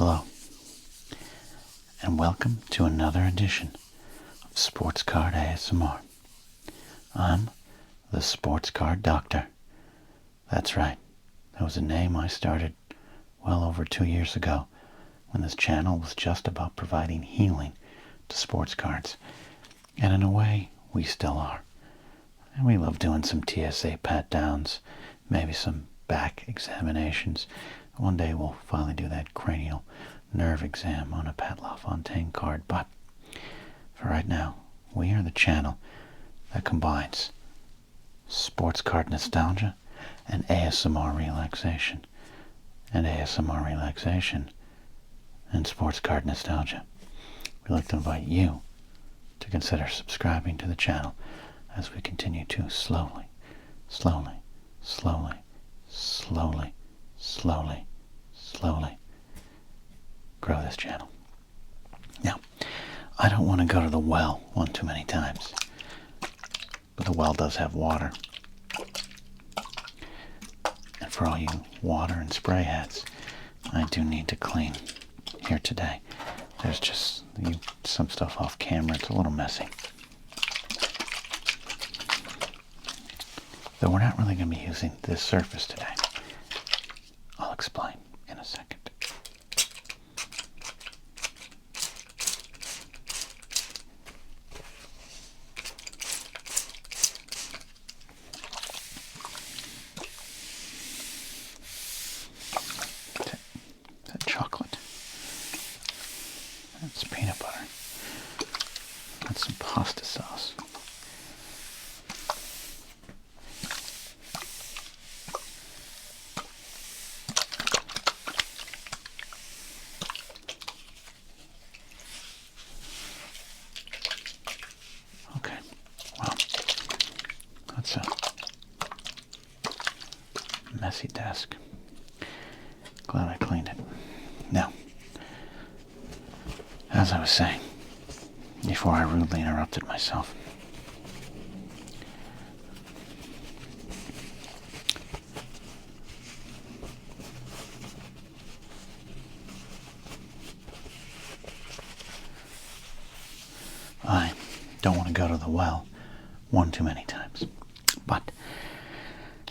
Hello, and welcome to another edition of Sports Card ASMR. I'm the Sports Card Doctor. That's right, that was a name I started well over 2 years ago when this channel was just about providing healing to sports cards. And in a way, we still are. And we love doing some TSA pat-downs, maybe some back examinations. One day we'll finally do that cranial nerve exam on a Pat LaFontaine card. But for right now, we are the channel that combines sports card nostalgia and ASMR relaxation. And ASMR relaxation and sports card nostalgia. We'd like to invite you to consider subscribing to the channel as we continue to slowly grow this channel. Now, I don't want to go to the well one too many times, but the well does have water. And for all you water and spray heads, I do need to clean here today. There's just some stuff off camera. It's a little messy. Though we're not really going to be using this surface today. I'll explain in a second. Is that chocolate? That's peanut butter. That's some pasta sauce. Okay, well, that's a messy desk. Glad I cleaned it. Now, as I was saying, before I rudely interrupted myself, I don't want to go to the well one too many times. But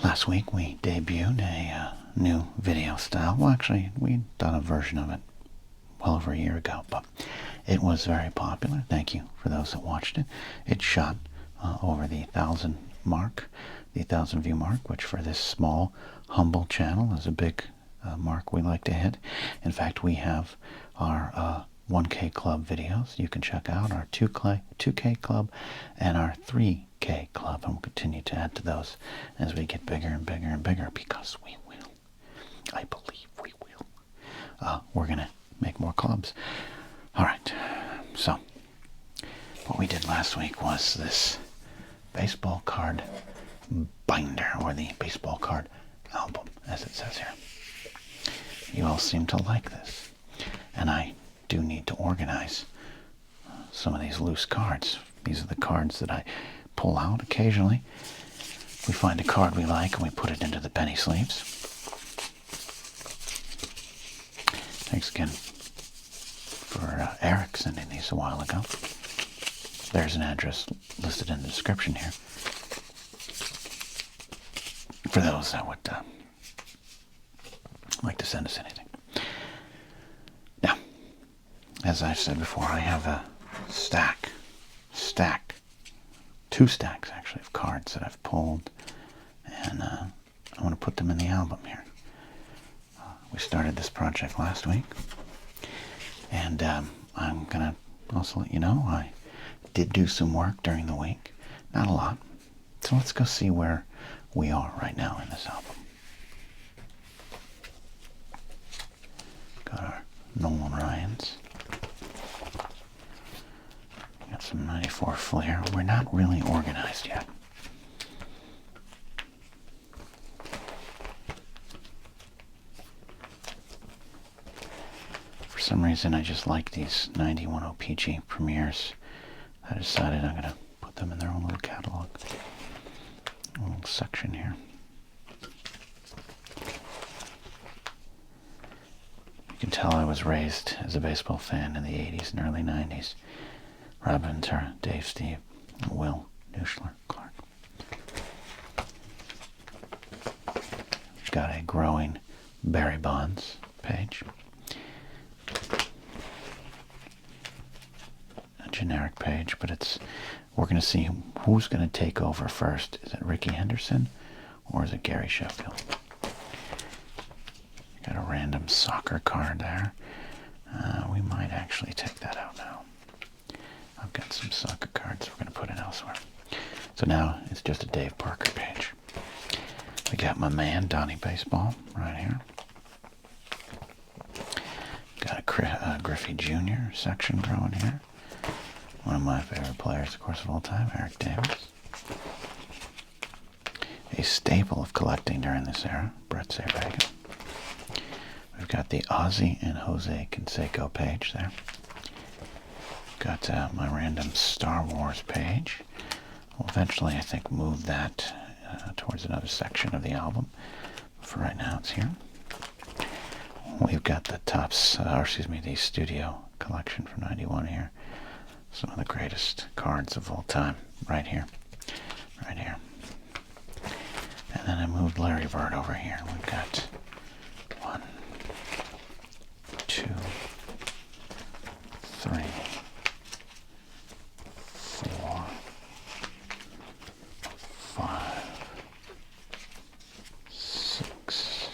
last week we debuted a new video style. Well, actually, we'd done a version of it well over a year ago, but it was very popular. Thank you for those that watched it. It shot over the 1,000 mark, the 1,000 view mark, which for this small, humble channel is a big mark we like to hit. In fact, we have our 1K Club videos. You can check out our 2K Club and our 3K Club, and we'll continue to add to those as we get bigger and bigger and bigger, because we will. I believe we will. We're going to make more clubs. All right, so what we did last week was this baseball card binder, or the baseball card album, as it says here. You all seem to like this, and I do need to organize some of these loose cards. These are the cards that I pull out occasionally. We find a card we like and we put it into the penny sleeves. Thanks again for Eric sending these a while ago. There's an address listed in the description here for those that would like to send us anything. Now, as I've said before, I have a two stacks actually, of cards that I've pulled, and I want to put them in the album here. We started this project last week, and I'm going to also let you know I did do some work during the week. Not a lot. So let's go see where we are right now in this album. Got our Nolan Ryans. Got some 94 Flair. We're not really organized yet. For some reason, I just like these 91 OPG premieres. I decided I'm going to put them in their own little catalog. A little section here. can tell I was raised as a baseball fan in the 80s and early 90s. Rob Ventura, Dave Steve, Will Nuschler, Clark. Got a growing Barry Bonds page. A generic page, but we're going to see who's going to take over first. Is it Ricky Henderson or is it Gary Sheffield? Got a random soccer card there. We might actually take that out now. I've got some soccer cards we're going to put in elsewhere. So now it's just a Dave Parker page. We got my man, Donnie Baseball, right here. Got a Griffey Jr. section growing here. One of my favorite players, of course, of all time, Eric Davis. A staple of collecting during this era, Brett Saberhagen. We've got the Ozzy and Jose Canseco page there. Got my random Star Wars page. We'll eventually, I think, move that towards another section of the album. For right now, it's here. We've got the the studio collection from '91 here. Some of the greatest cards of all time, right here. Right here. And then I moved Larry Bird over here. We've got 1, 2, 3, 4, 5, 6,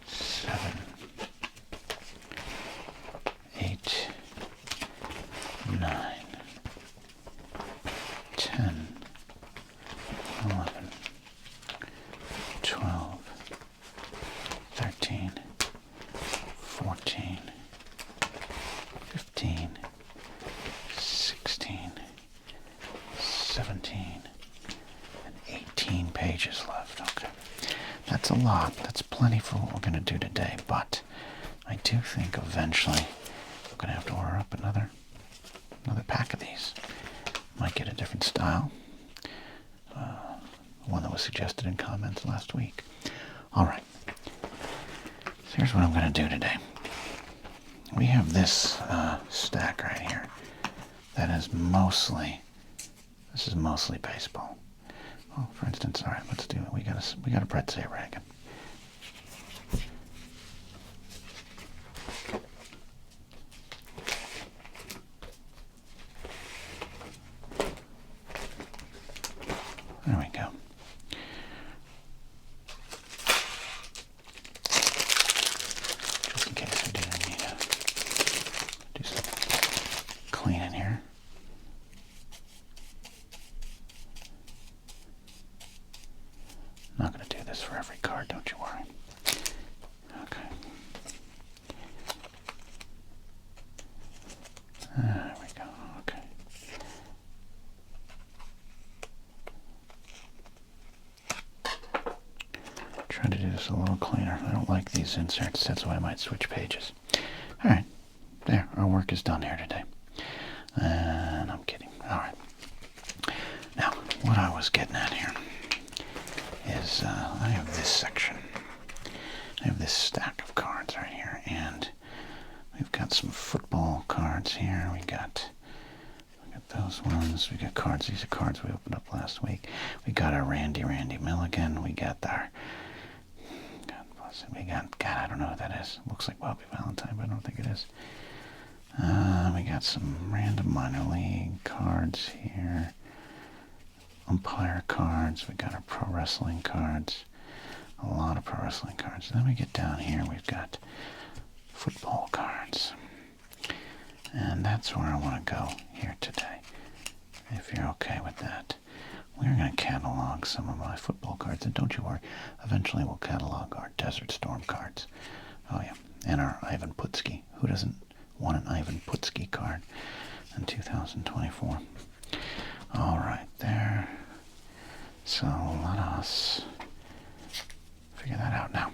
7, 8, 9, 10, 11, 12, 13, 14, 15, 16, 17, and 18 pages left. Okay. That's a lot. That's plenty for what we're going to do today, but I do think eventually we're going to have to order up another pack of these. Might get a different style. One that was suggested in comments last week. Alright. So here's what I'm going to do today. We have this stack right here that is mostly baseball. Well, for instance, alright, let's do it. We got a Brett Saberhagen. There we go. Just in case we do need to do some cleaning here. Not going to do this for every card, don't you worry. Okay. There we go. Okay. Try to do this a little cleaner. I don't like these inserts. That's why I might switch pages. Alright. There. Our work is done here today. And I'm kidding. Alright. Now, what I was getting at here is I have this section. I have this stack of cards right here. And we've got some football cards here. We got those ones. We got cards. These are cards we opened up last week. We got our Randy Milligan. We got our... We got, God, I don't know what that is. Looks like Bobby Valentine, but I don't think it is. We got some random minor league cards here. Umpire cards. We got our pro wrestling cards. A lot of pro wrestling cards. Then we get down here. We've got football cards. And that's where I want to go here today, if you're okay with that. We're going to catalog some of my football cards, and don't you worry, eventually we'll catalog our Desert Storm cards. Oh yeah, and our Ivan Putski. Who doesn't want an Ivan Putski card in 2024? Alright, there. So let us figure that out now.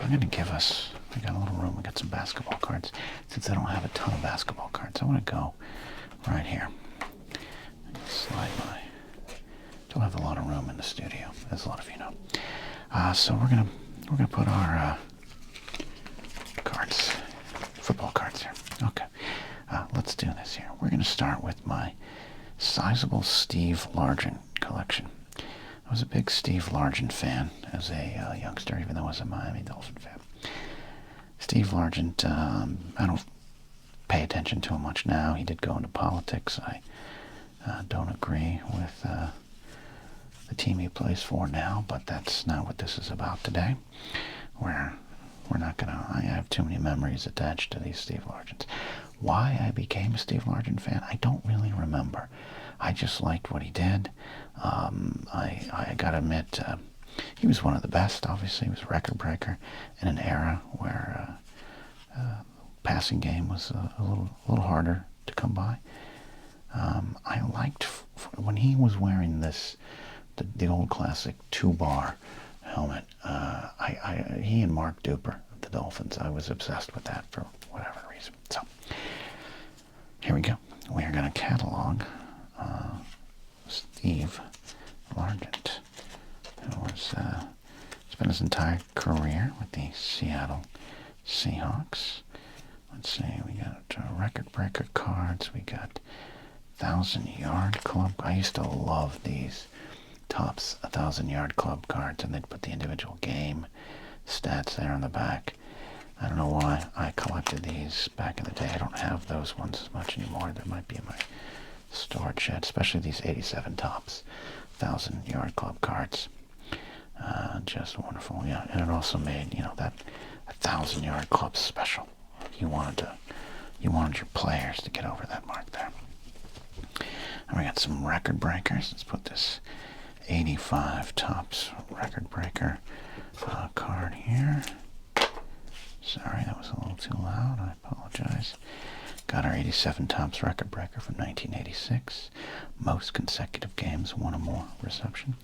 I'm going to give us, we got a little room, we got some basketball cards. Since I don't have a ton of basketball cards, I want to go right here. Slide by. Don't have a lot of room in the studio, as a lot of you know. So we're gonna put our let's do this here. We're going to start with my sizable Steve Largent collection. I was a big Steve Largent fan as a youngster, even though I was a Miami Dolphin fan. Steve Largent, I don't pay attention to him much now. He did go into politics. I don't agree with the team he plays for now, but that's not what this is about today. We're not gonna. I have too many memories attached to these Steve Largents. Why I became a Steve Largent fan, I don't really remember. I just liked what he did. I gotta admit, he was one of the best. Obviously, he was a record breaker in an era where passing game was a little harder to come by. I liked when he was wearing the old classic 2-bar helmet. He and Mark Duper of the Dolphins, I was obsessed with that for whatever reason. So here we go. We are going to catalog Steve Largent, who was spent his entire career with the Seattle Seahawks. Let's see, we got record breaker cards. We got 1,000-yard club. I used to love these Topps 1,000-yard club cards, and they'd put the individual game stats there on the back. I don't know why I collected these back in the day. I don't have those ones as much anymore. They might be in my storage shed, especially these 87 Topps 1,000-yard club cards. Just wonderful. Yeah, and it also made, that 1,000-yard club special. You wanted your players to get over that mark there. And we got some record breakers. Let's put this 85 Topps record breaker card here. Sorry, that was a little too loud. I apologize. Got our 87 Topps record breaker from 1986. Most consecutive games, one or more receptions.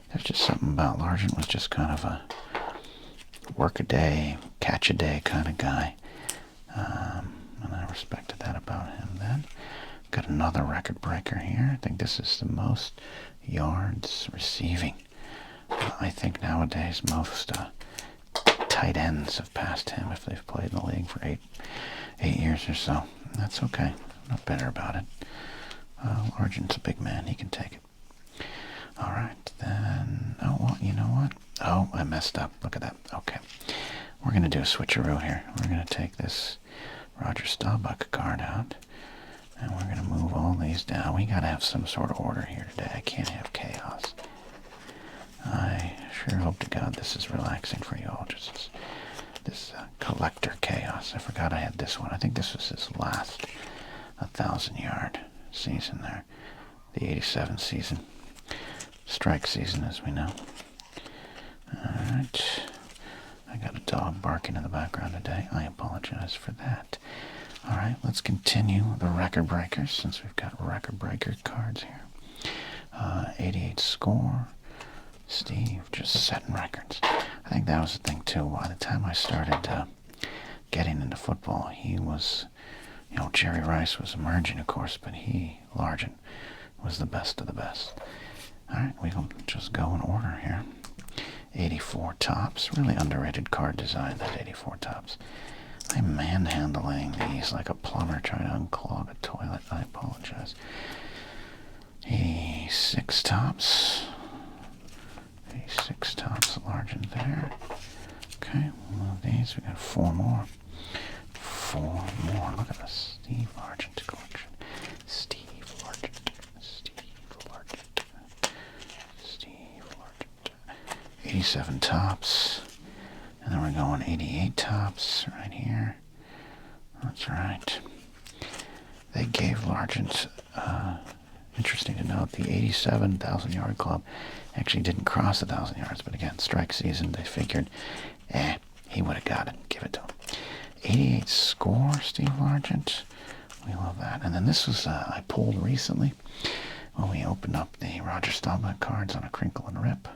There's just something about Largent was just kind of a work a day, catch a day kind of guy. And I respected that about him then. Got another record breaker here. I think this is the most yards receiving. I think nowadays most tight ends have passed him if they've played in the league for eight years or so. That's okay. I'm not bitter about it. Largent's a big man. He can take it. All right, then. Oh, well, you know what? Oh, I messed up. Look at that. Okay. We're going to do a switcheroo here. We're going to take this Roger Staubach card out, and we're going to move all these down. We got to have some sort of order here today. I can't have chaos. I sure hope to God this is relaxing for you all. Just this collector chaos. I forgot I had this one. I think this was his last 1,000-yard season there. The 87 season. Strike season, as we know. Alright. I got a dog barking in the background today. I apologize for that. Alright, let's continue the record breakers, since we've got record breaker cards here. 88 score. Steve just setting records. I think that was the thing too. By the time I started getting into football, he was, Jerry Rice was emerging, of course, but Largent, was the best of the best. Alright, we'll just go in order here. 84 Topps. Really underrated card design, that 84 Topps. I'm manhandling these like a plumber trying to unclog a toilet. I apologize. 86 Topps. 86 Topps Largent there. Okay, we'll move these. We got 4 more. 4 more. Look at this Steve Largent collection. Steve Largent. Steve Largent. Steve Largent. 87 Topps. And then we're going 88 Topps right here. That's right. They gave Largent, interesting to note, the 87 1,000-yard club actually didn't cross 1,000 yards, but again, strike season, they figured, he would have got it. Give it to him. 88 score, Steve Largent. We love that. And then this was, I pulled recently when we opened up the Roger Staubach cards on a crinkle and rip.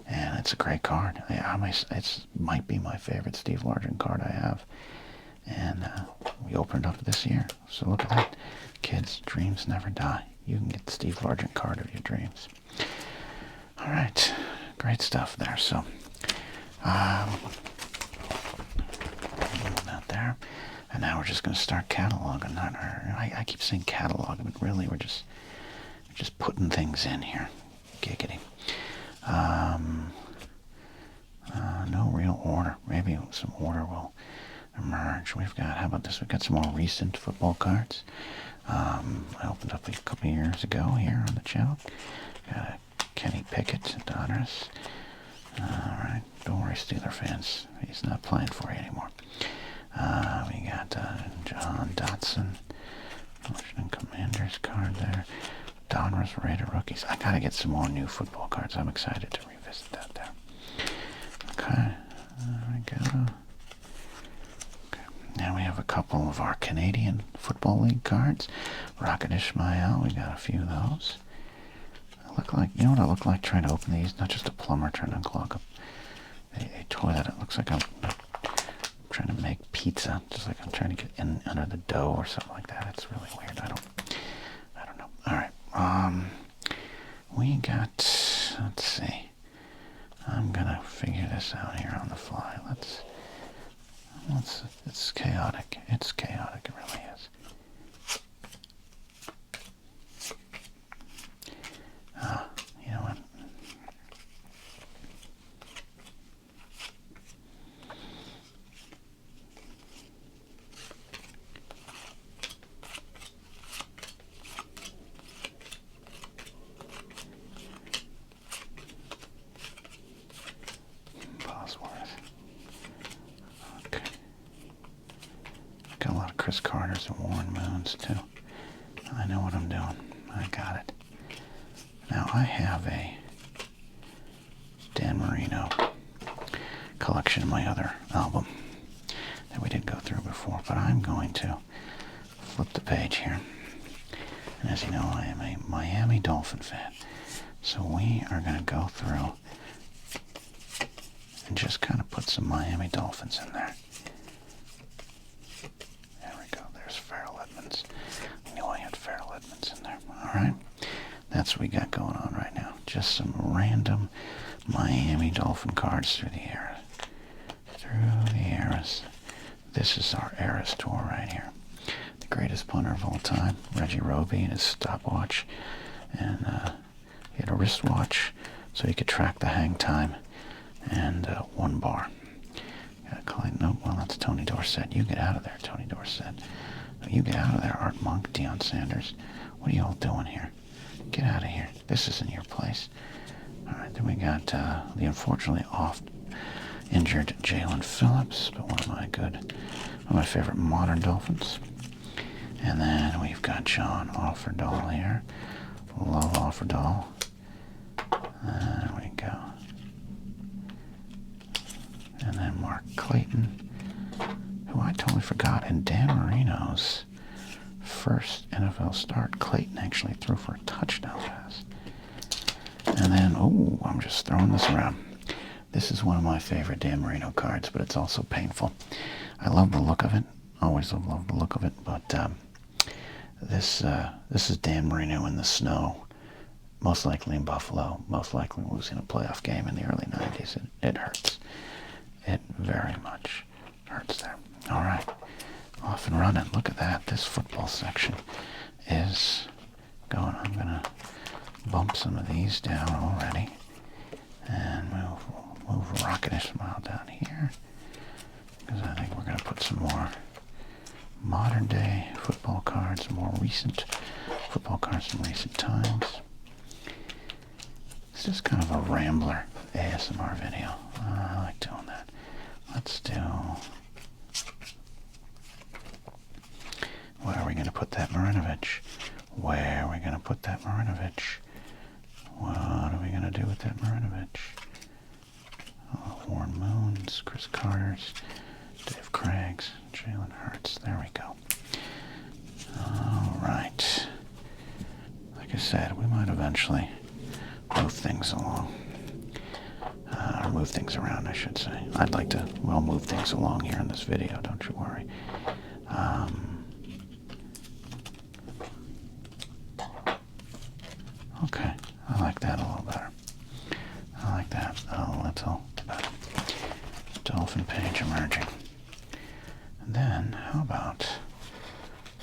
And it's a great card. It might be my favorite Steve Largent card I have. And we opened it up this year. So look at that. Kids, dreams never die. You can get the Steve Largent card of your dreams. All right. Great stuff there. So, move that there. And And now we're just going to start cataloging. I keep saying cataloging, but really we're just putting things in here. Giggity. No real order. Maybe some order will emerge. How about this? We've got some more recent football cards. I opened up a couple of years ago here on the channel. Got a Kenny Pickett, Donruss. Alright, don't worry, Steeler fans. He's not playing for you anymore. We got John Dotson, Washington Commanders card there. Donruss Raider rookies. I gotta get some more new football cards. I'm excited to revisit that there. Okay, there we go. Okay, now we have a couple of our Canadian Football League cards. Rocket Ishmael, we got a few of those. Look like, you know what I look like trying to open these? Not just a plumber trying to unclog a toilet. It looks like I'm trying to make pizza, just like I'm trying to get in under the dough or something like that. It's really weird. I don't know. All right. We got, let's see. I'm gonna figure this out here on the fly. It's chaotic. It's chaotic. It really is. You know what? Okay. Got a lot of Chris Carters and Warren Moons too. I know what I'm doing. I got it. Now I have a Dan Marino collection in my other album that we didn't go through before, but I'm going to flip the page here. And as you know, I am a Miami Dolphin fan. So we are going to go through and just kind of put some Miami Dolphins in there. There we go. There's Farrell Edmonds. I knew I had Farrell Edmonds in there. All right. That's what we got going on right now. Just some random Miami Dolphin cards through the era. Through the eras. This is our Eras tour right here. The greatest punter of all time, Reggie Roby, and his stopwatch. And he had a wristwatch so he could track the hang time. And 1 bar. Got a client note. Well, that's Tony Dorsett. You get out of there, Tony Dorsett. You get out of there, Art Monk, Deion Sanders. What are you all doing here? Get out of here. This isn't your place. All right, then we got the unfortunately oft-injured Jalen Phillips, but one of my favorite modern Dolphins. And then we've got John Offerdahl here. Love Offerdahl. There we go. And then Mark Clayton, who I totally forgot, and Dan Marino's first NFL start. Clayton actually threw for a touchdown pass. And then, I'm just throwing this around. This is one of my favorite Dan Marino cards, but it's also painful. I love the look of it. Always love the look of it, but this is Dan Marino in the snow, most likely in Buffalo, most likely losing a playoff game in the early 90s. It hurts. It very much hurts there. All right. Off and running. Look at that. This football section is going. I'm going to bump some of these down already and move Rocket Ishmael down here, because I think we're going to put some more modern day football cards, more recent football cards from recent times. It's just kind of a rambler ASMR video. I like doing that. Let's do... Where are we going to put that Marinovich? Where are we going to put that Marinovich? What are we going to do with that Marinovich? Warren Moons, Chris Carters, Dave Craigs, Jalen Hurts. There we go. All right. Like I said, we might eventually move things along. Or move things around, I should say. I'd like to, move things along here in this video, don't you worry. Okay, I like that a little better. I like that a little better. Dolphin page emerging. then, how about,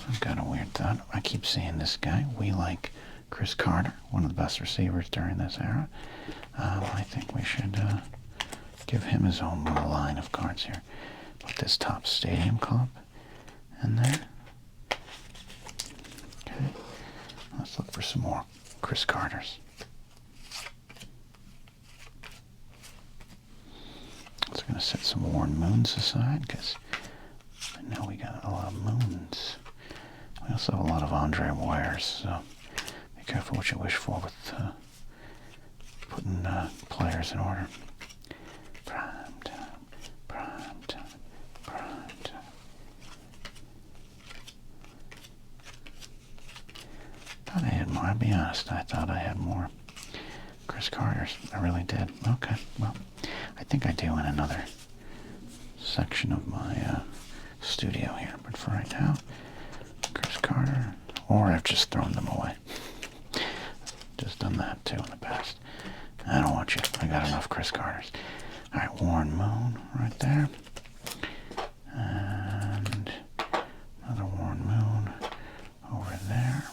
I've got a weird thought. I keep seeing this guy. We like Chris Carter, one of the best receivers during this era. I think we should give him his own little line of cards here. Put this top stadium club in there. Okay, let's look for some more Chris Carters. So I'm going to set some Warren Moons aside because I know we got a lot of Moons. We also have a lot of Andre Wares, so be careful what you wish for with putting players in order. Prime time, prime time, prime time. Thought I had more. I'll be honest, I thought I had more Chris Carters. I really did. Okay, well, I think I do in another section of my studio here. But for right now, Chris Carter, or I've just thrown them away. Just done that too in the past. I don't want you. I got enough Chris Carters. All right, Warren Moon right there. And another Warren Moon over there.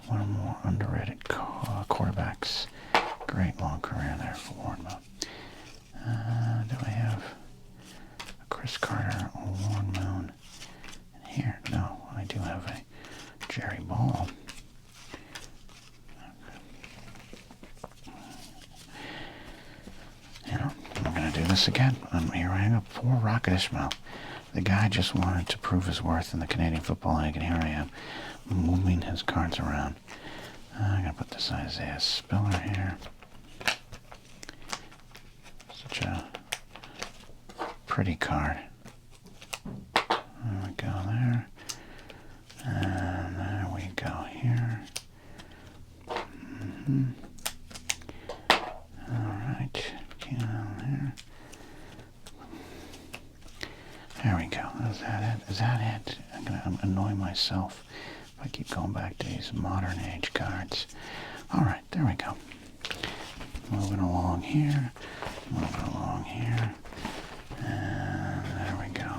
One of the more underrated quarterbacks. Great long career there for Warren Moon. Do I have a Chris Carter or Warren Moon in here? No, I do have a Jerry Ball. I'm going to do this again. Here I am, poor Rocket Ishmael. The guy just wanted to prove his worth in the Canadian Football League, and here I am, moving his cards around. I'm going to put this Isaiah Spiller here. Such a pretty card. There we go there. And there we go here. Alright, down there. There we go. Is that it? Is that it? I'm going to annoy myself if I keep going back to these modern age cards. Alright, there we go. Moving along here. Moving along here. And there we go.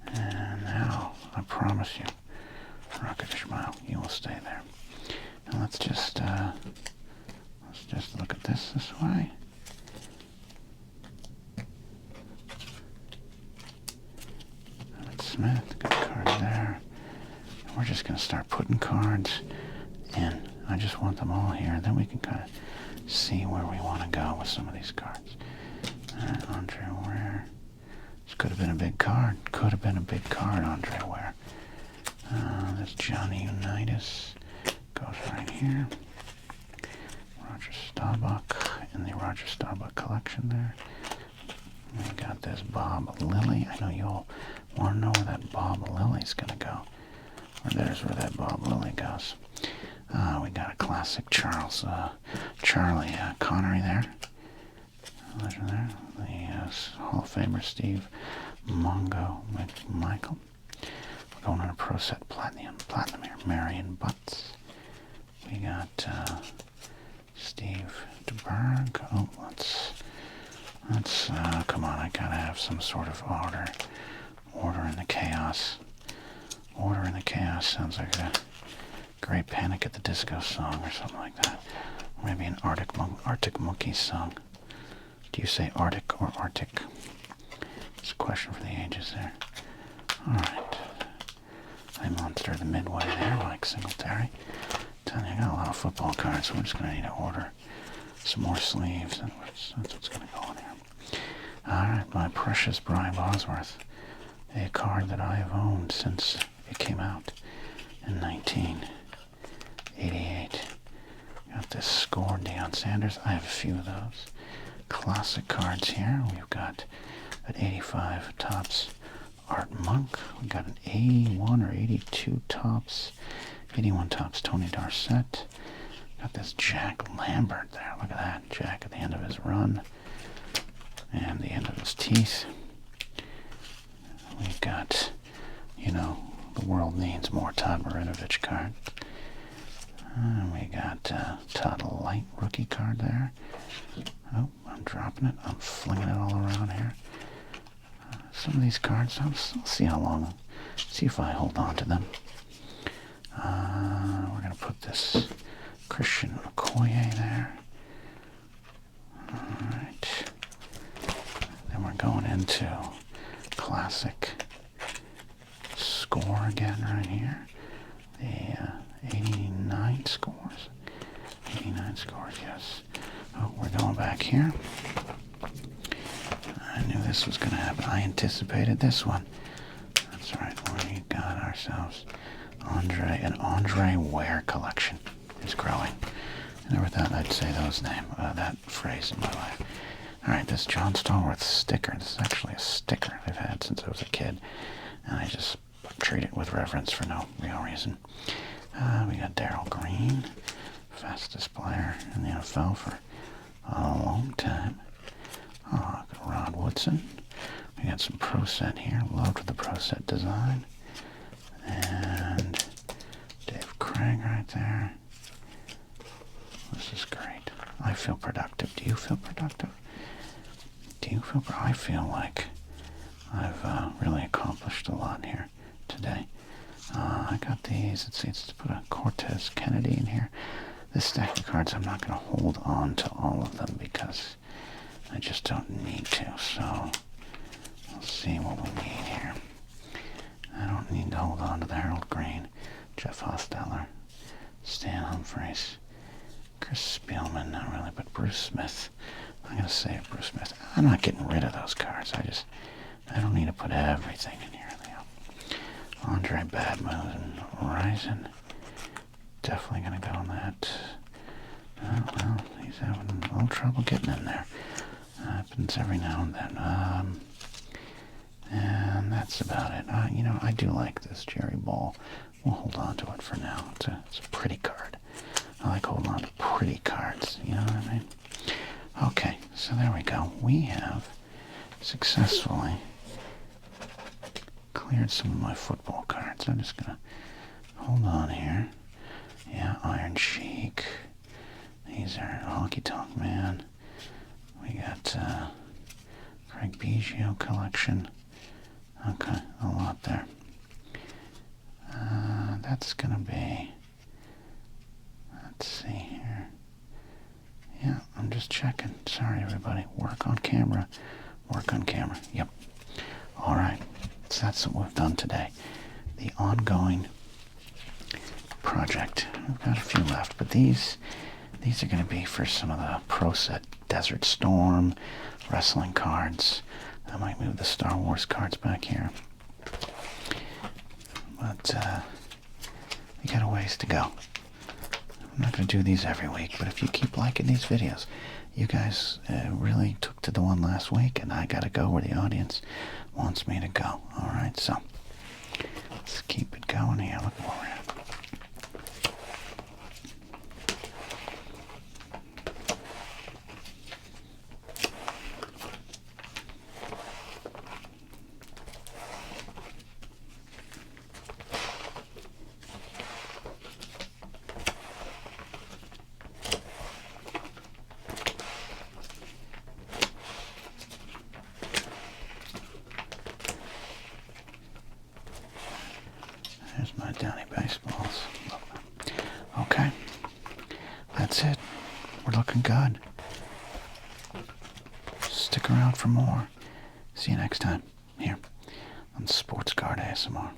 And now, I promise you, Rocket Ishmael, you will stay there. And let's just look at this way. Smith, good card there. And we're just going to start putting cards in. I just want them all here. Then we can kind of see where we want to go with some of these cards. Andre Ware. This could have been a big card. Could have been a big card, Andre Ware. This Johnny Unitas goes right here. Roger Staubach in the Roger Staubach collection there. We got this Bob Lilly. I know you'll want to know where that Bob Lilly's going to go. Or there's where that Bob Lilly goes. We got a classic Charlie Connery there. There. The Hall of Famer Steve Mongo McMichael. We're going on a Pro Set Platinum here. Marion Butts. We got Steve DeBerg. Oh, let's come on, I gotta have some sort of order. Order in the chaos. Order in the chaos sounds like a great Panic at the Disco song or something like that. Or maybe an Arctic Monkeys song. Do you say Arctic or Arctic? It's a question for the ages there. Alright. I monster the midway there, like Singletary. Telling you, I got a lot of football cards, so we're just going to need to order some more sleeves. That's what's going to go in here. Alright, my precious Brian Bosworth. A card that I have owned since it came out in 1988. Got this scored Deion Sanders. I have a few of those. Classic cards here. We've got an 85 tops Art Monk. We got an 81 or 82 tops, 81 tops Tony Dorsett. Got this Jack Lambert there. Look at that. Jack at the end of his run and the end of his teeth. We've got, you know, the world needs more Todd Marinovich cards. We got Todd Light rookie card there. Oh, I'm dropping it. I'm flinging it all around here. Some of these cards, I'll see how long, see if I hold on to them. We're going to put this Christian Okoye there. Alright. Then we're going into classic score again right here. The 89 scores. 89 scores, yes. Oh, we're going back here. I knew this was going to happen. I anticipated this one. That's right. We got ourselves an Andre Ware collection is growing. I never thought I'd say that phrase in my life. All right, this John Stallworth sticker. This is actually a sticker I've had since I was a kid, and I just treat it with reverence for no real reason. We got Darryl Green, fastest player in the NFL for a long time. Oh, Rod Woodson. We got some Pro Set here. Loved the Pro Set design. And Dave Craig right there. This is great. I feel productive. Do you feel productive? I feel like I've really accomplished a lot here today. I got these. Let's put a Cortez Kennedy in here. This stack of cards, I'm not going to hold on to all of them because I just don't need to. So let's see what we need here. I don't need to hold on to the Harold Green, Jeff Hosteller, Stan Humphries, Chris Spielman, not really, but Bruce Smith. I'm going to say Bruce Smith. I'm not getting rid of those cards. I don't need to put everything in here. Andre Badmoes and Horizon. Definitely going to go on that. Well, he's having a little trouble getting in there. Happens every now and then. And that's about it. I do like this Jerry Ball. We'll hold on to it for now. It's a pretty card. I like holding on to pretty cards. You know what I mean? Okay, so there we go. We have successfully cleared some of my football cards. I'm just going to hold on here. Yeah, Iron Sheik. These are Honky Tonk Man. We got Craig Biggio collection. Okay, a lot there. That's going to be, let's see here. Yeah, I'm just checking. Sorry, everybody. Work on camera. Yep. All right. So that's what we've done today. The ongoing project. We've got a few left, but these are going to be for some of the Pro Set Desert Storm wrestling cards. I might move the Star Wars cards back here. But we got a ways to go. I'm not going to do these every week, but if you keep liking these videos, you guys really took to the one last week, and I got to go where the audience wants me to go. All right, so let's keep it going here. Look where we're at. There's my Downey baseballs. Okay, that's it. We're looking good. Stick around for more. See you next time here on Sports Card ASMR.